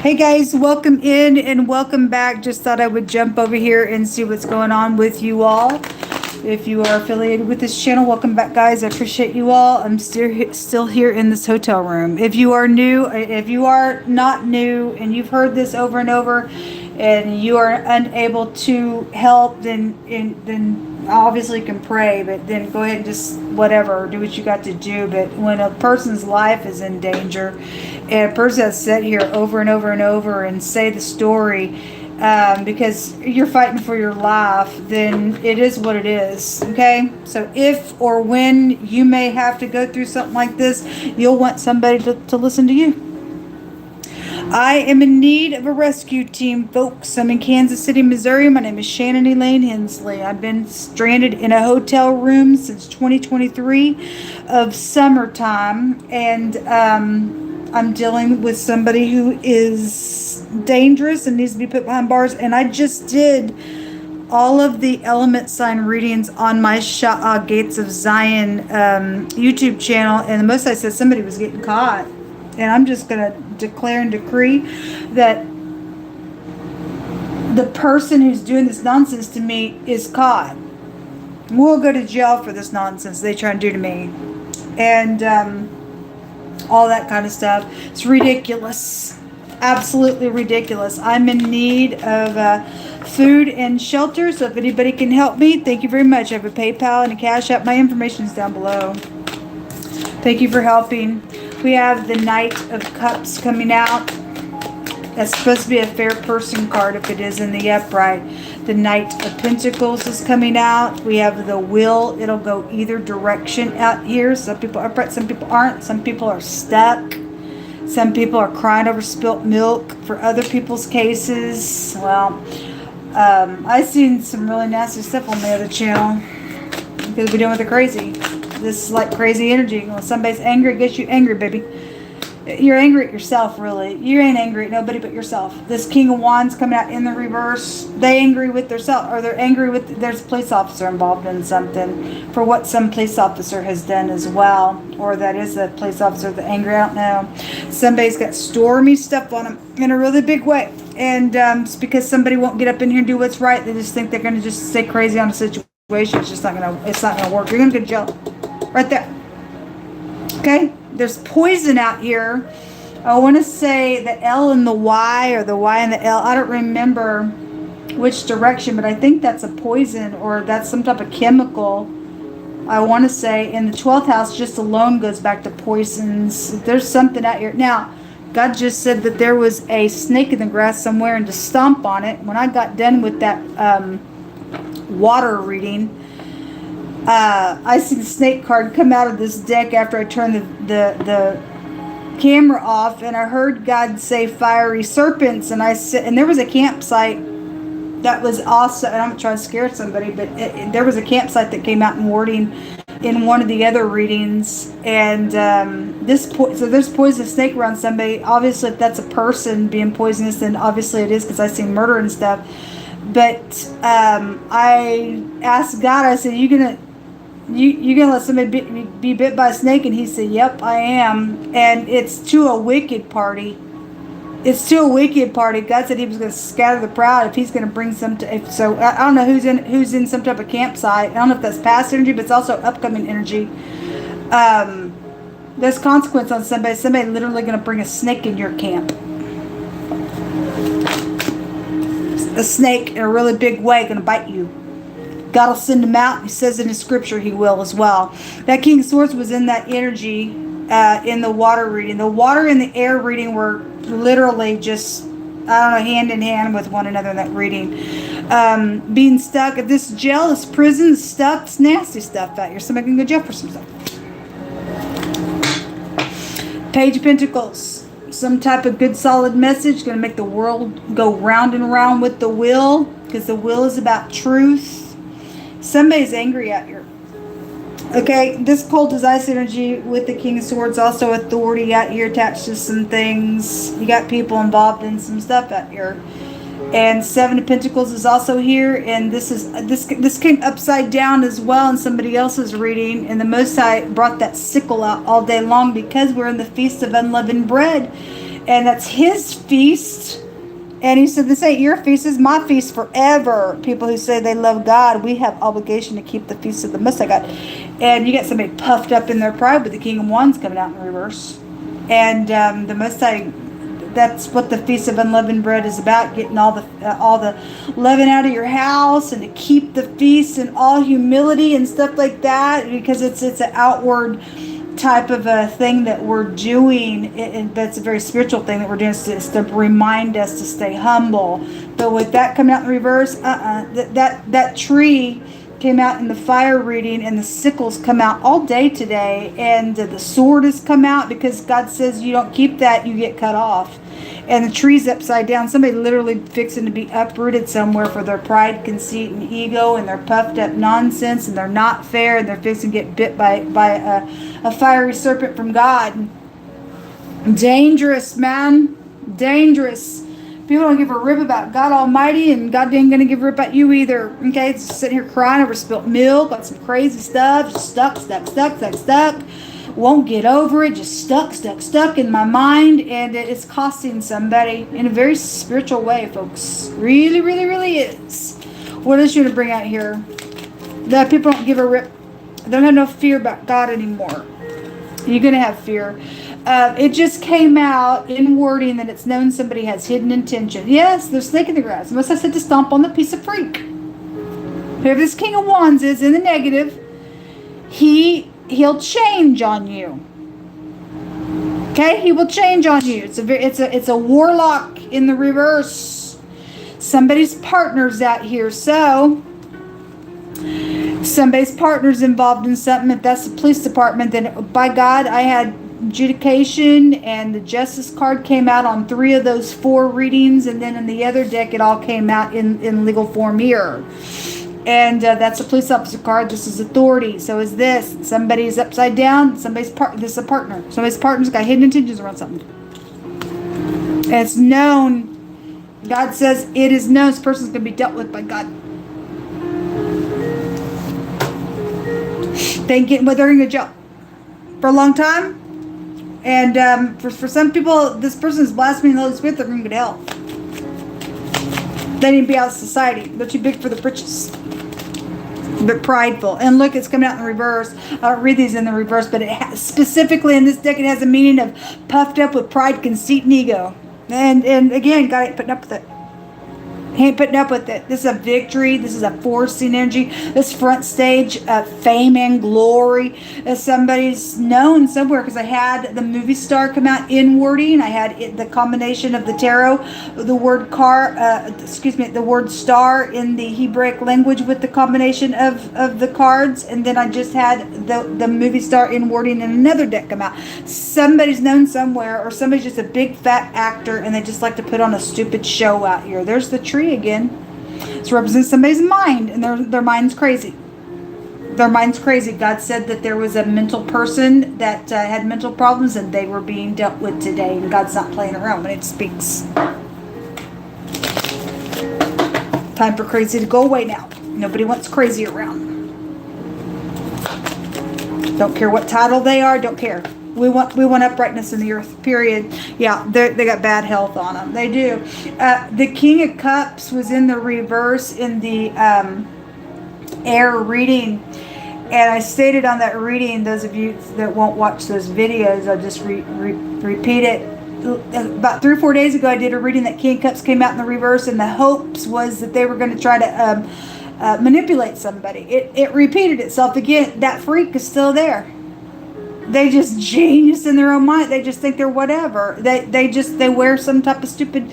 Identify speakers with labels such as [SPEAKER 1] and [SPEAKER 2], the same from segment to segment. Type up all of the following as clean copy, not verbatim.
[SPEAKER 1] Hey guys, welcome in and welcome back. Just thought I would jump over here and see what's going on with you all. If you are affiliated with this channel, welcome back guys. I appreciate you all. I'm still here in this hotel room. If you are new, if you are not new and you've heard this over and over and you are unable to help, then obviously you can pray, but then go ahead and just whatever, do what you got to do. But when a person's life is in danger and a person has to sit here over and over and over and say the story because you're fighting for your life, then it is what it is, okay? So if or when you may have to go through something like this, you'll want somebody to listen to you. I am in need of a rescue team, folks. I'm in Kansas City, Missouri. My name is Shannon E Hensley. I've been stranded in a hotel room since 2023 of summertime, and I'm dealing with somebody who is dangerous and needs to be put behind bars. And I just did all of the element sign readings on my ShAhH Gates of Zion YouTube channel, and the most I said somebody was getting caught. And I'm just going to declare and decree that the person who's doing this nonsense to me is caught. We'll go to jail for this nonsense they try and do to me. And all that kind of stuff. It's ridiculous. Absolutely ridiculous. I'm in need of food and shelter, so if anybody can help me, thank you very much. I have a PayPal and a Cash App. My information is down below. Thank you for helping. We have the Knight of Cups coming out. That's supposed to be a fair person card if it is in the upright. The Knight of Pentacles is coming out. We have the Will. It'll go either direction out here. Some people are upright, some people aren't. Some people are stuck. Some people are crying over spilt milk for other people's cases. Well, I've seen some really nasty stuff on the other channel because we're dealing with the crazy. This is like crazy energy. When somebody's angry, it gets you angry, baby. You're angry at yourself, really. You ain't angry at nobody but yourself. This King of Wands coming out in the reverse. They angry with themselves, or they're angry with, there's a police officer involved in something for what some police officer has done as well. Or that is a police officer that's angry, I don't know. Somebody's got stormy stuff on them in a really big way. And it's because somebody won't get up in here and do what's right. They just think they're going to just stay crazy on a situation. It's just not going to, it's not going to work. You're going to go to jail. Right there. Okay? There's poison out here. I want to say the L and the Y, or the Y and the L. I don't remember which direction, but I think that's a poison, or that's some type of chemical. I want to say in the 12th house just alone goes back to poisons. There's something out here. Now, God just said that there was a snake in the grass somewhere and to stomp on it. When I got done with that water reading, I see the snake card come out of this deck after I turned the camera off, and I heard God say fiery serpents, and I said, and there was a campsite that was also, and I'm not trying to scare somebody, but there was a campsite that came out in wording in one of the other readings, and so there's poisonous snake around somebody. Obviously, if that's a person being poisonous, then obviously it is, because I seen murder and stuff. But I asked God, I said, you gonna let somebody be bit by a snake? And he said, yep, I am. And it's to a wicked party. It's to a wicked party. God said he was going to scatter the proud if he's going to bring some to, so I don't know who's in some type of campsite. I don't know if that's past energy, but it's also upcoming energy. There's consequence on somebody. Somebody literally going to bring a snake in your camp. A snake in a really big way going to bite you. God will send him out. He says in his scripture he will as well. That King of Swords was in that energy in the water reading. The water and the air reading were literally just, I don't know, hand in hand with one another in that reading. Being stuck. If this jail, this prison, stuck, it's nasty stuff out here. Somebody can go to jail for some stuff. Page of Pentacles. Some type of good solid message. Going to make the world go round and round with the will. Because the will is about truth. Somebody's angry out here. Okay, this cold as ice energy with the King of Swords, also authority out here attached to some things. You got people involved in some stuff out here. And Seven of Pentacles is also here, and this came upside down as well in somebody else's reading. And the Most High brought that sickle out all day long because we're in the Feast of Unleavened Bread. And that's his feast. And he said, this ain't your feast, this is my feast forever. People who say they love God, we have obligation to keep the feast of the Most High God. And you get somebody puffed up in their pride with the King of Wands coming out in reverse. And the Most High, that's what the Feast of Unleavened Bread is about, getting all the leaven out of your house and to keep the feast in all humility and stuff like that, because it's an outward type of a thing that we're doing, and that's a very spiritual thing that we're doing, is to remind us to stay humble. But with that coming out in reverse, that tree came out in the fire reading, and the sickles come out all day today, and the sword has come out, because God says you don't keep that, you get cut off. And the tree's upside down. Somebody literally fixing to be uprooted somewhere for their pride, conceit, and ego, and their puffed up nonsense, and they're not fair, and they're fixing to get bit by a fiery serpent from God. Dangerous, man. Dangerous. People don't give a rip about God Almighty, and God ain't going to give a rip about you either. Okay, it's just sitting here crying over spilt milk, got some crazy stuff, just stuck. Won't get over it, just stuck in my mind, and it's costing somebody in a very spiritual way, folks. Really, really, really is. What else you want to bring out here? That people don't give a rip. They don't have no fear about God anymore. You're going to have fear. It just came out in wording that it's known somebody has hidden intention. Yes, there's snake in the grass. Unless I said to stomp on the piece of freak. Whoever this King of Wands is in the negative, he'll change on you. Okay, he will change on you. It's a warlock in the reverse. Somebody's partner's out here, so somebody's partner's involved in something. If that's the police department, then by God, I had adjudication, and the justice card came out on 3 of those 4 readings, and then in the other deck, it all came out in legal form here. And that's a police officer card. This is authority. So is this. Somebody's upside down. This is a partner. Somebody's partner's got hidden intentions around something. And it's known. God says it is known. This person's going to be dealt with by God. They're going to go to jail for a long time. And for some people, this person is blaspheming the Holy Spirit. They're going to go to hell. They need to be out of society. They're too big for the britches. But prideful. And look, it's coming out in the reverse. I don't read these in the reverse, but it has, specifically in this deck, it has a meaning of puffed up with pride, conceit, and ego. And again, God ain't putting up with it. He ain't putting up with it. This is a victory. This is a forcing energy. This front stage of fame and glory. As somebody's known somewhere, because I had the movie star come out in wording. I had the combination of the tarot, the word the word star in the Hebraic language with the combination of the cards, and then I just had the movie star in wording in another deck come out. Somebody's known somewhere, or somebody's just a big fat actor, and they just like to put on a stupid show out here. There's the tree again. This represents somebody's mind, and their mind's crazy. Their mind's crazy. God said that there was a mental person that had mental problems, and they were being dealt with today, and God's not playing around when it speaks. Time for crazy to go away now. Nobody wants crazy around. Don't care what title they are. Don't care. We want uprightness in the earth, period. Yeah, they got bad health on them. They do. The King of Cups was in the reverse in the air reading. And I stated on that reading, those of you that won't watch those videos, I'll just repeat it. About 3 or 4 days ago, I did a reading that King of Cups came out in the reverse, and the hopes was that they were going to try to manipulate somebody. It repeated itself again. That freak is still there. They just genius in their own mind. They just think they're whatever. They wear some type of stupid,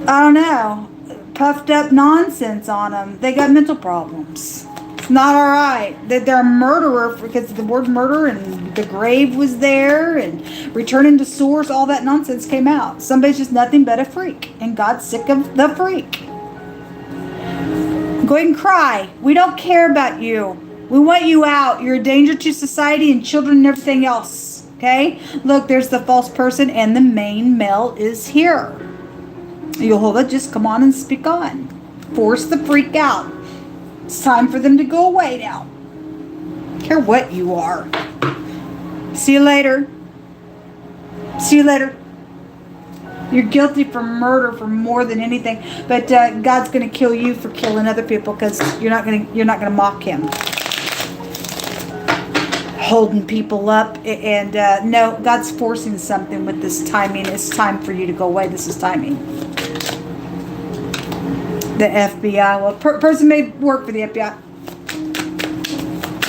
[SPEAKER 1] I don't know, puffed up nonsense on them. They got mental problems. It's not all right. They're a murderer, because the word murder and the grave was there, and returning to source, all that nonsense came out. Somebody's just nothing but a freak, and God's sick of the freak. Go ahead and cry. We don't care about you. We want you out. You're a danger to society and children and everything else. Okay? Look, there's the false person, and the main male is here. Yehovah, just come on and speak on. Force the freak out. It's time for them to go away now. Care what you are. See you later. See you later. You're guilty for murder for more than anything, but God's going to kill you for killing other people because you're not going to mock Him. Holding people up, and no, God's forcing something with this timing. It's time for you to go away. This is timing. The FBI. Well, person may work for the FBI.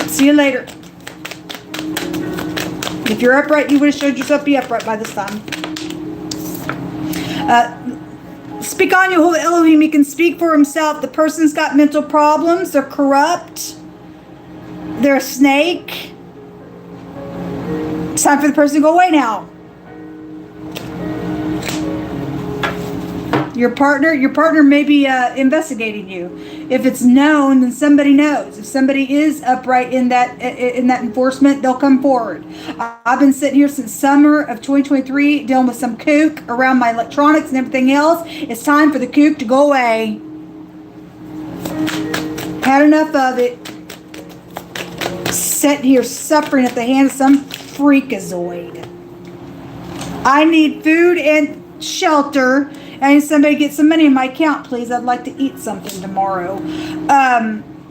[SPEAKER 1] See you later. If you're upright, you would have showed yourself be upright by this time. Speak on YHVH Elohim. He can speak for himself. The person's got mental problems. They're corrupt. They're a snake. It's time for the person to go away now. Your partner may be investigating you. If it's known, then somebody knows. If somebody is upright in that enforcement, they'll come forward. I've been sitting here since summer of 2023 dealing with some kook around my electronics and everything else. It's time for the kook to go away. Had enough of it. Sitting here suffering at the hands of some freakazoid. I need food and shelter. I need somebody to get some money in my account, please. I'd like to eat something tomorrow.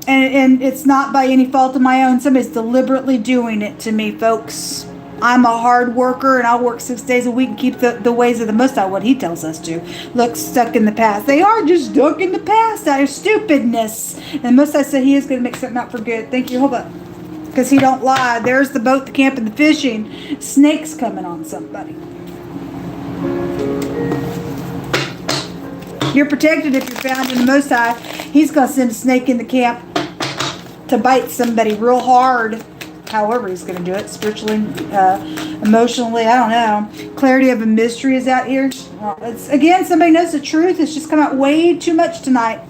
[SPEAKER 1] And it's not by any fault of my own. Somebody's deliberately doing it to me, folks. I'm a hard worker, and I'll work 6 days a week and keep the ways of the Most High, what He tells us to. Look, stuck in the past. They are just stuck in the past out of stupidness. And the Most High said He is going to make something out for good. Thank you. Hold up. Because He don't lie. There's the boat, the camp, and the fishing. Snakes coming on somebody. You're protected if you're found in the Most High. He's going to send a snake in the camp to bite somebody real hard. However He's going to do it. Spiritually, emotionally, I don't know. Clarity of a mystery is out here. Well, it's, again, somebody knows the truth. It's just come out way too much tonight.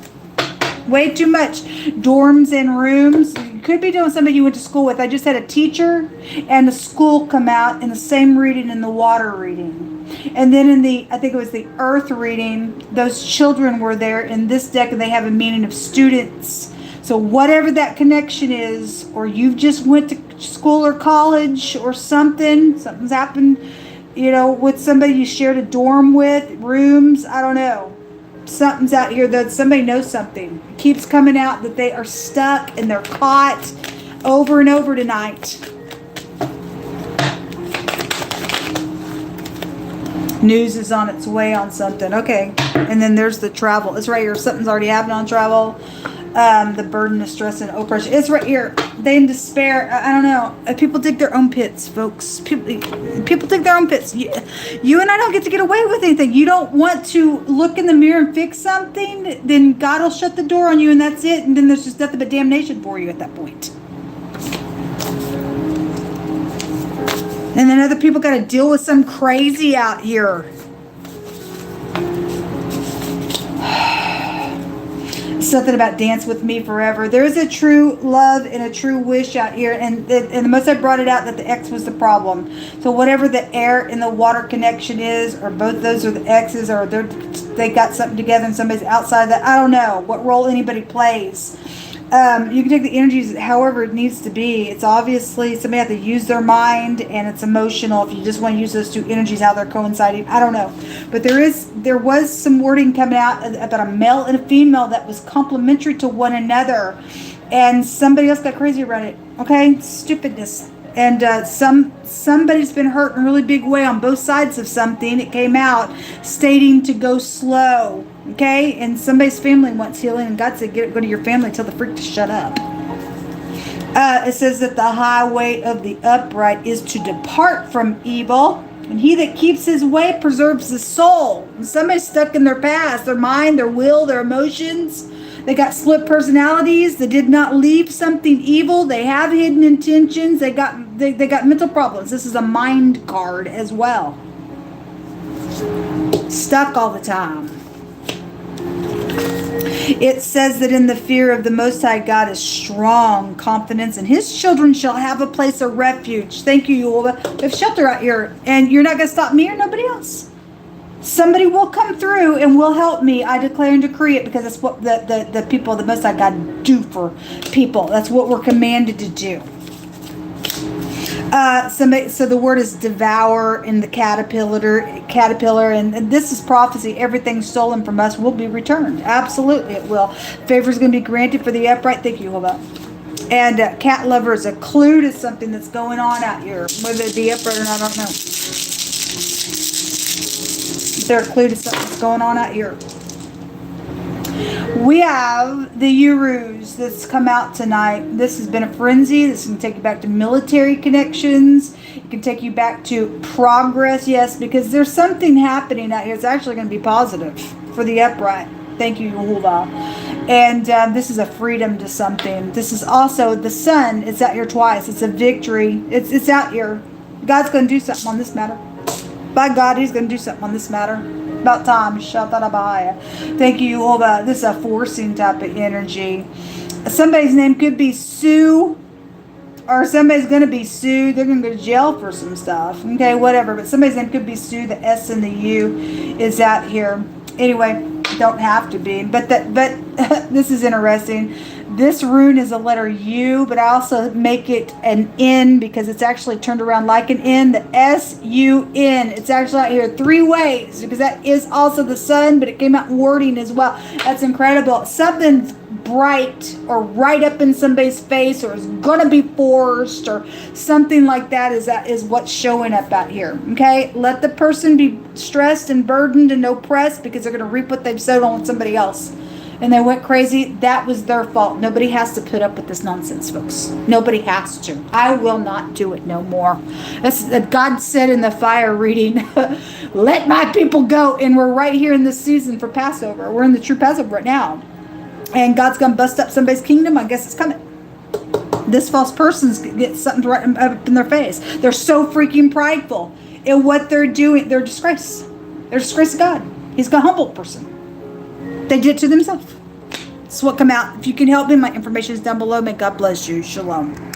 [SPEAKER 1] Way too much. Dorms and rooms. You could be doing somebody you went to school with. I just had a teacher and a school come out in the same reading in the water reading. And then in the, I think it was the earth reading, those children were there in this deck and they have a meaning of students. So whatever that connection is, or you've just went to school or college or something's happened, with somebody you shared a dorm with, rooms, I don't know. Something's out here that somebody knows something. It keeps coming out that they are stuck and they're caught over and over tonight. News is on its way on something. Okay. And then there's the travel. It's right here. Something's already happened on travel. The burden of stress and oppression. It's right here. They in despair. I don't know. People dig their own pits, folks. People dig their own pits. You and I don't get to get away with anything. You don't want to look in the mirror and fix something, then God will shut the door on you and that's it. And then there's just nothing but damnation for you at that point. And then other people got to deal with some crazy out here. Something about dance with me forever. There is a true love and a true wish out here. And the most I brought it out that the X was the problem. So whatever the air and the water connection is, or both those are the X's, or they got something together and somebody's outside that. I don't know what role anybody plays. You can take the energies however it needs to be. It's obviously somebody has to use their mind, and it's emotional. If you just want to use those two energies, how they're coinciding, I don't know. But there was some wording coming out about a male and a female that was complementary to one another, and somebody else got crazy around it. Okay, stupidness. And somebody's been hurt in a really big way on both sides of something. It came out stating to go slow. Okay, and somebody's family wants healing, and God said, go to your family, tell the freak to shut up. It says that the highway of the upright is to depart from evil, and he that keeps his way preserves his soul. And somebody's stuck in their past, their mind, their will, their emotions. They got split personalities. They did not leave something evil. They have hidden intentions. They got mental problems. This is a mind card as well. Stuck all the time. It says that in the fear of the Most High God is strong confidence, and His children shall have a place of refuge. Thank you, YHVH. We have shelter out here, and you're not going to stop me or nobody else. Somebody will come through and will help me. I declare and decree it, because that's what the people of the Most High God do for people. That's what we're commanded to do. So the word is devour in the caterpillar, and this is prophecy. Everything stolen from us will be returned. Absolutely, it will. Favor is going to be granted for the upright. Thank you, Jehovah. And cat lover is a clue to something that's going on out here. Whether it be upright or not, I don't know. They're a clue to something that's going on out here. We have the Urus that's come out tonight. This has been a frenzy. This can take you back to military connections. It can take you back to progress, yes, because there's something happening out here. It's actually going to be positive for the upright. Thank you, Yehovah. And this is a freedom to something. This is also the sun. It's out here twice. It's a victory. It's out here. God's going to do something on this matter. By God, He's going to do something on this matter. About time. Thank you, Yehovah. This is a forcing type of energy. Somebody's name could be Sue, or somebody's going to be Sue. They're going to go to jail for some stuff. Okay, whatever. But somebody's name could be Sue. The S and the U is out here. Anyway, don't have to be. But this is interesting. This rune is a letter U, but I also make it an N because it's actually turned around like an N. The S-U-N. It's actually out here 3 ways because that is also the sun, but it came out in wording as well. That's incredible. Something's bright or right up in somebody's face, or is going to be forced, or something like that is what's showing up out here. Okay? Let the person be stressed and burdened and oppressed because they're going to reap what they've sowed on somebody else. And they went crazy. That was their fault. Nobody has to put up with this nonsense, folks. Nobody has to. I will not do it no more. That's God said in the fire reading, let my people go. And we're right here in this season for Passover. We're in the true Passover right now. And God's going to bust up somebody's kingdom. I guess it's coming. This false person's get something right up in their face. They're so freaking prideful in what they're doing. They're a disgrace. They're a disgrace to God. He's going to humble a person. They did it to themselves. That's what come out. If you can help me, my information is down below. May God bless you. Shalom.